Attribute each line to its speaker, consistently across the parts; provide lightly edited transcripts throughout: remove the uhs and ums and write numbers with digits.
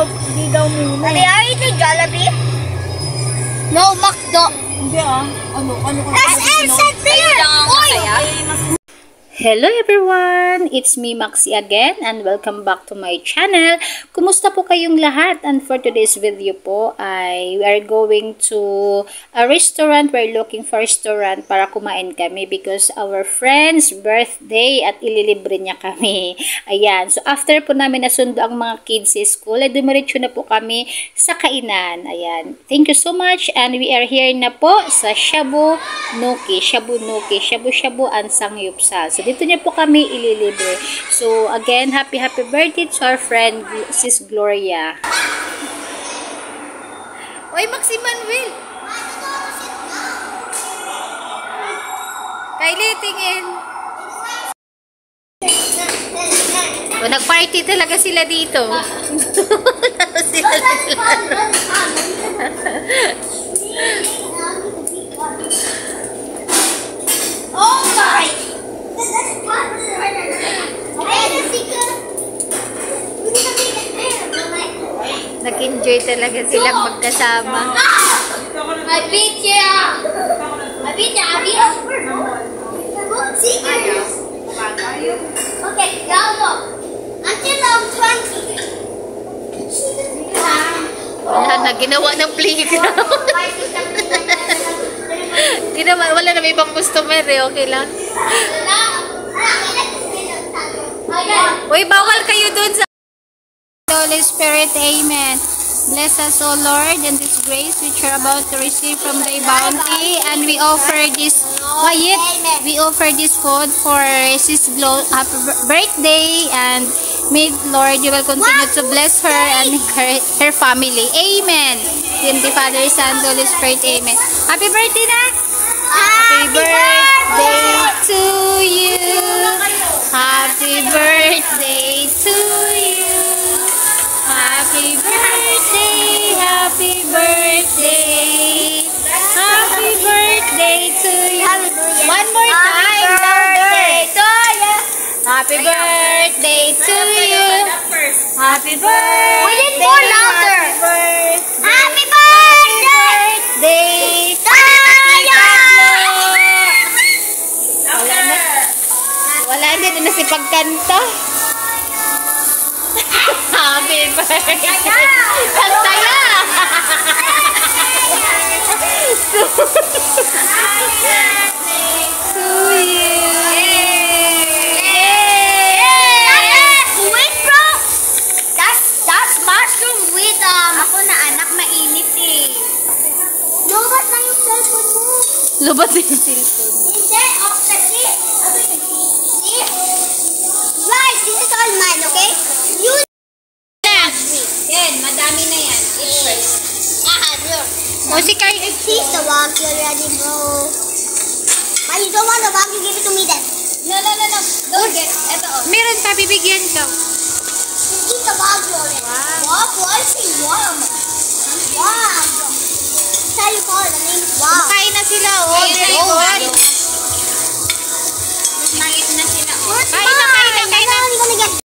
Speaker 1: Hindi daw muna.
Speaker 2: Are you eating Jollibee? No, McDo.
Speaker 1: Hindi ah. Ano
Speaker 2: SM said there.
Speaker 3: Hello everyone! It's me, Maxi again, and welcome back to my channel. Kumusta po kayong lahat? And for today's video po, we are going to a restaurant. We're looking for a restaurant para kumain kami because our friend's birthday at ililibre niya kami. Ayan. So, after po namin nasundo ang mga kids sa school, dumiretso na po kami sa kainan. Ayan. Thank you so much. And we are here na po sa Shabu Nuki. Shabu-shabu and Sangyupsal. So, dito niya po kami ililibre. So, again, happy birthday to our friend, Sis Gloria.
Speaker 2: Oy, Maxi Manuel. Kylie, tingin.
Speaker 3: O, nag-party talaga sila dito.
Speaker 2: Oh my!
Speaker 3: Nag-enjoy talaga silang magkasama.
Speaker 2: My pizza! My pizza, Abby! Okay, now look. Until I'm 20.
Speaker 3: Wala na, ginawa ng playground. Wala na may ibang customer eh, okay lang. Uy, bawal kayo dun sa Holy Spirit, Amen. Bless us, O Lord, and this grace which we are about to receive from thy bounty, and we offer this food for Sis Glo happy birthday, and may Lord, you will continue to bless her and her family. Amen. In the Father, Son, Holy Spirit, Amen. Happy birthday na! Happy birthday to you. Happy birthday to you. Happy birthday, happy birthday. Happy birthday to you. One more time, louder. Happy birthday to you. Happy birthday.
Speaker 2: We need more louder. Happy birthday to you.
Speaker 3: Wala na si pagkanta. Happy birthday. Ang saya. To you.
Speaker 2: Wait, bro. That's mushroom with Ako na anak mainit eh. Lobat na yung cellphone mo.
Speaker 3: Lubat na yung cellphone.
Speaker 2: Hindi, off the seat. Guys, this is all mine, okay? You
Speaker 3: Yan, madami na yan. Eat first.
Speaker 2: look.
Speaker 3: O si Carl,
Speaker 2: Seize the wagyu already, bro. But you don't want the wagyu, give it to me then.
Speaker 3: no. Don't get. Ito o. Meron pa, bibigyan ka.
Speaker 2: Eat the wagyu already. Wow, why is it warm? Wow. That's how you call it. The name is wow.
Speaker 3: Kain na sila o.
Speaker 2: Ayun na yung
Speaker 3: Very
Speaker 2: wagyu.
Speaker 3: good. Nangit na sila o.
Speaker 2: Where's
Speaker 3: Kain na.
Speaker 2: mine? I'm only gonna get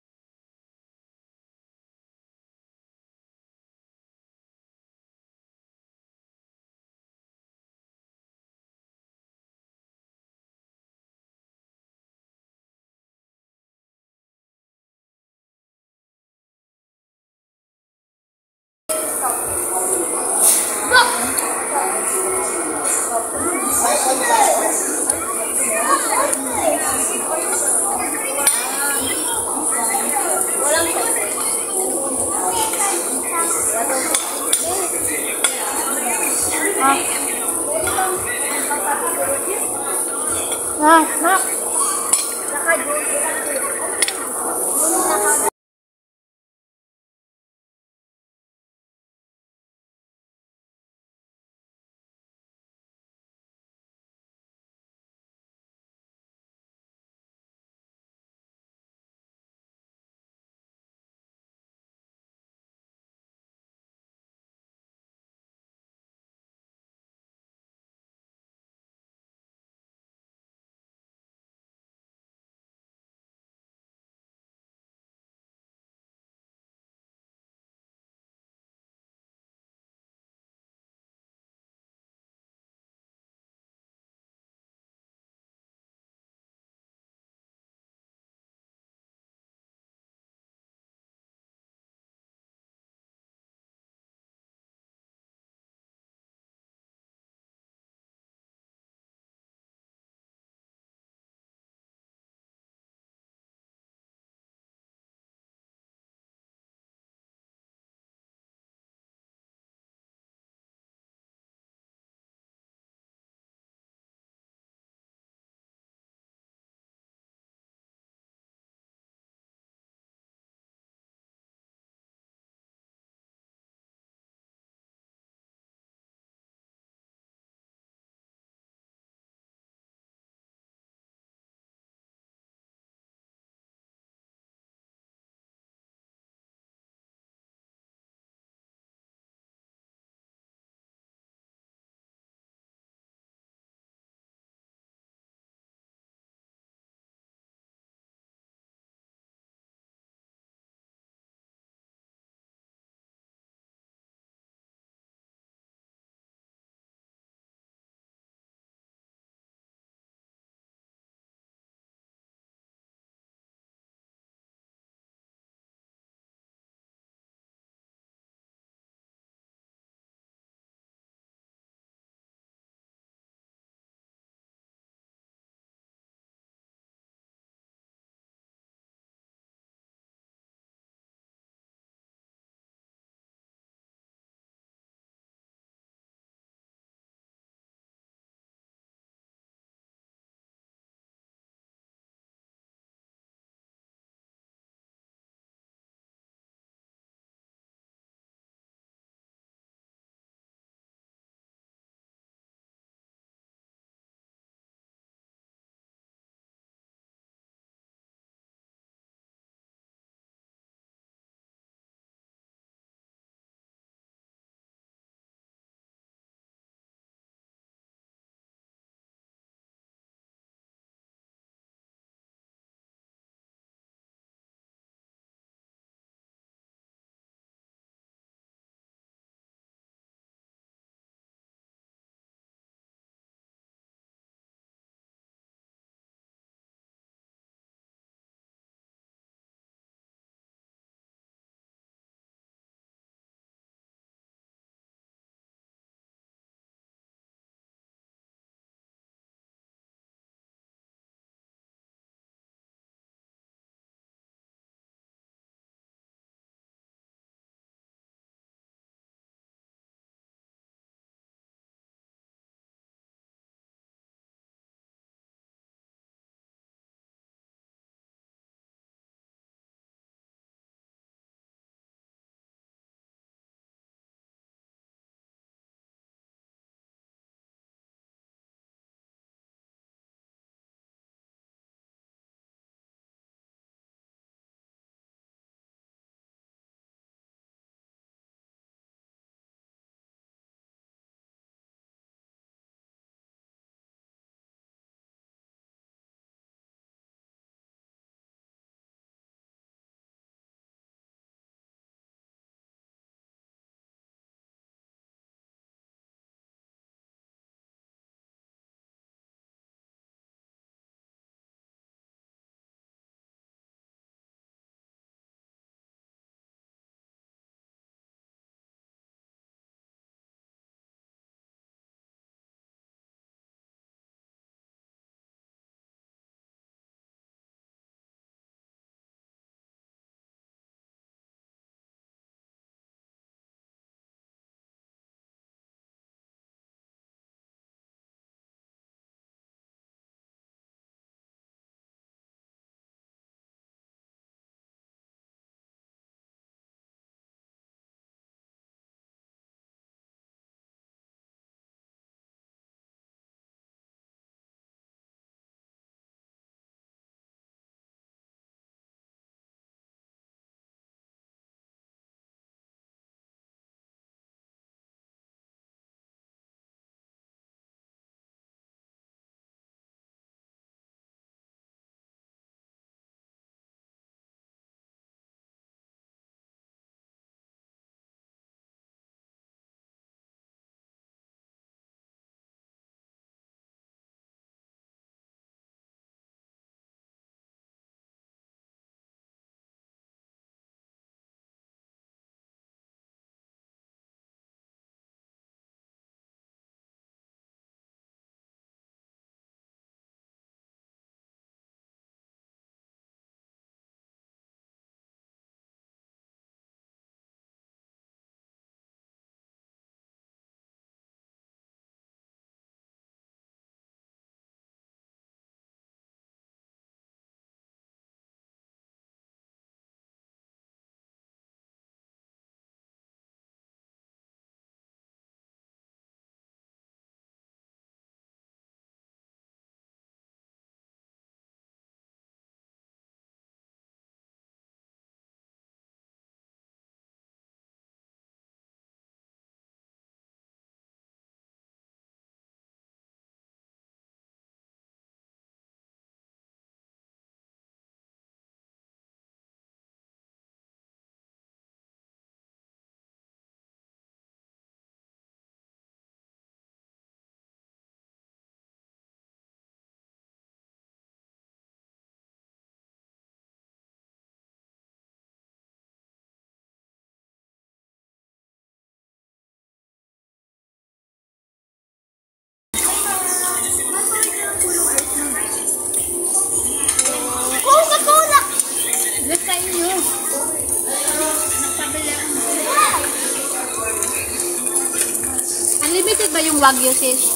Speaker 3: Limited ba yung Wagyu, sis?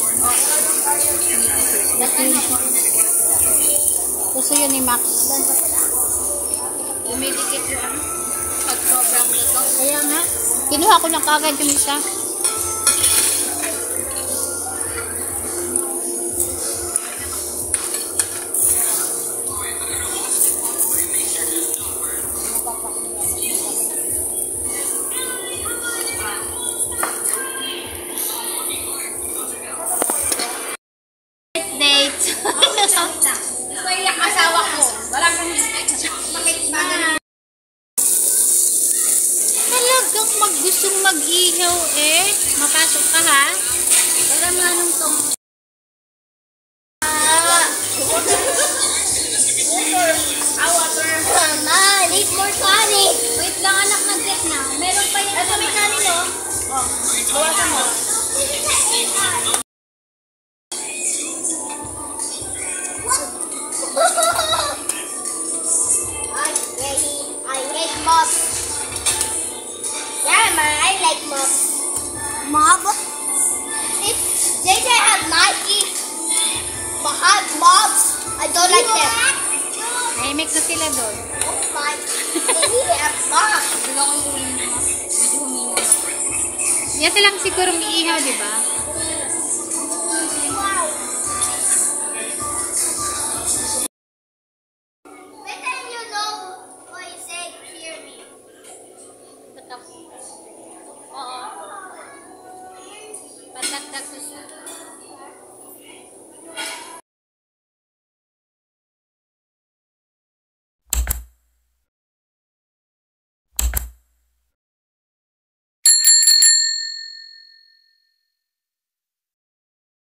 Speaker 3: Gusto yun ni Max.
Speaker 1: Lumidikit yung ano. Pag sobrang luto.
Speaker 3: Kaya nga. Kinuha ko na kagad yung isa. Date.
Speaker 1: Gusto yung asawa ko. Wala kang makikita.
Speaker 3: Talagang gustong mag-ihaw eh. Mapasok ka ha?
Speaker 1: Wala nga nung tong.
Speaker 2: Mama, need more kanin.
Speaker 1: Wait lang anak, nag-get na. Meron pa yun. Ito may kanin oh. Oh, bawasan mo.
Speaker 2: I hate mob. Yeah, man, I like mob. Mob? If they have Nike, but have mobs, I don't like them.
Speaker 3: Nahimik na sila doon.
Speaker 2: Oh my, they have mobs.
Speaker 1: Diba ko yung uling mo? Medyo humina.
Speaker 3: Yan silang siguro iihaw, di ba?